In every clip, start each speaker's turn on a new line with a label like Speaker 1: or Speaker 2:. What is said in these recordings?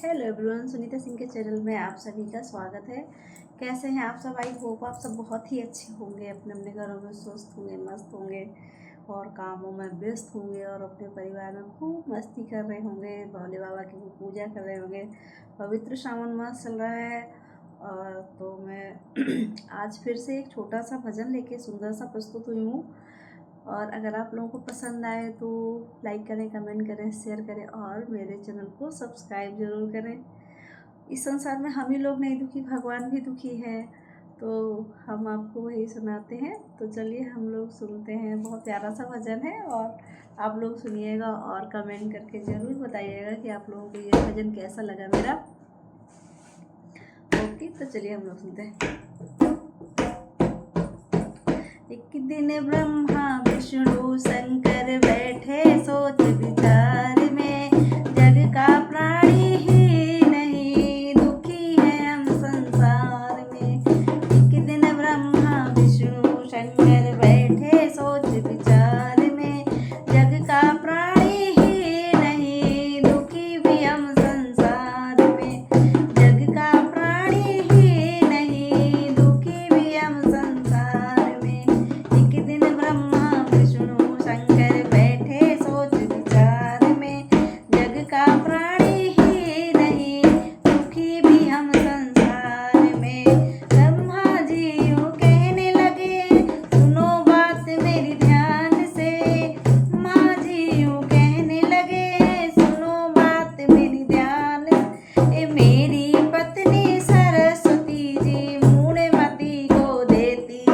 Speaker 1: Hello everyone, Sunita Singh के channel में आप सभी का स्वागत है। कैसे हैं आप सब? आई होप आप सब बहुत ही अच्छे होंगे, अपने अपने घरों में स्वस्थ होंगे, मस्त होंगे और कामों में व्यस्त होंगे और अपने परिवार में खूब मस्ती कर रहे होंगे, भोले बाबा की पूजा कर रहे होंगे। पवित्र श्रावण मास चल रहा है और तो मैं आज फिर से एक छोटा सा भजन लेके सुंदर सा प्रस्तुत हुई हूँ। और अगर आप लोगों को पसंद आए तो लाइक करें, कमेंट करें, शेयर करें और मेरे चैनल को सब्सक्राइब ज़रूर करें। इस संसार में हम ही लोग नहीं दुखी, भगवान भी दुखी है, तो हम आपको वही सुनाते हैं। तो चलिए हम लोग सुनते हैं। बहुत प्यारा सा भजन है और आप लोग सुनिएगा और कमेंट करके ज़रूर बताइएगा कि आप लोगों को ये भजन कैसा लगा मेरा। ओके, तो चलिए हम लोग सुनते हैं। एक दिन ब्रह्मा विष्णु शंकर बैठे सोच विचार में, जग का प्राणी ही नहीं दुखी है हम संसार में। एक दिन ब्रह्मा विष्णु शंकर बैठे सोच विचार में, जग का प्राणी ही नहीं दुखी भी हम संसार में। जग का प्राणी ही नहीं दुखी भी हम संसार में। एक दिन ब्रह्मा विष्णु शंकर बैठे सोच विचार में, जग का प्राणी ही नहीं दुखी भी हम संसार में। ब्रह्मा जी यूं कहने लगे, सुनो बात मेरी ध्यान से। ब्रह्मा जी यूं कहने लगे, सुनो बात मेरी ध्यान से। मेरी पत्नी सरस्वती जी मूढ़मती को देती,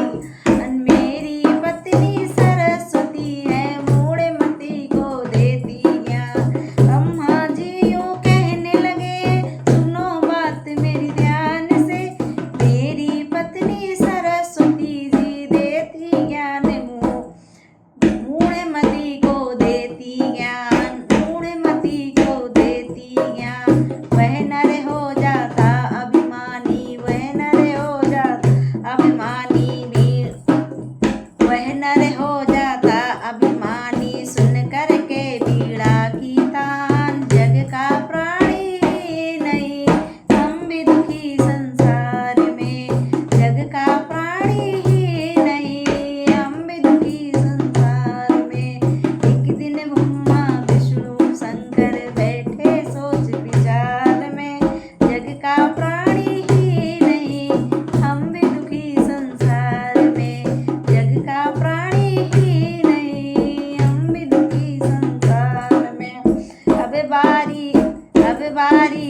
Speaker 1: मेरी पत्नी सरस्वती है मूढ़मती को देती ज्ञान। ब्रह्मा जी यूं कहने लगे, सुनो बात मेरी ध्यान से। मेरी पत्नी सरस्वती जी देती ज्ञान, मूढ़मती को देती ज्ञान, मूढ़मती को देती ज्ञान। वह नर हो जाता अभिमानी, वह नर हो जाता अभिमानी भी, वह नर हो जाता अभिमानी सुन करके पीड़ा की तान। जग का प्राणी ही नहीं हम भी दुखी संसार में। जग का प्राणी ही नहीं हम भी दुखी संसार में। एक दिन ब्रह्मा विष्णु शंकर बैठे सोच विचार में, जग का प्राणी ही नहीं हम भी दुखी संसार में। जग का प्राणी ही नहीं हम भी दुखी संसार में। अब बारी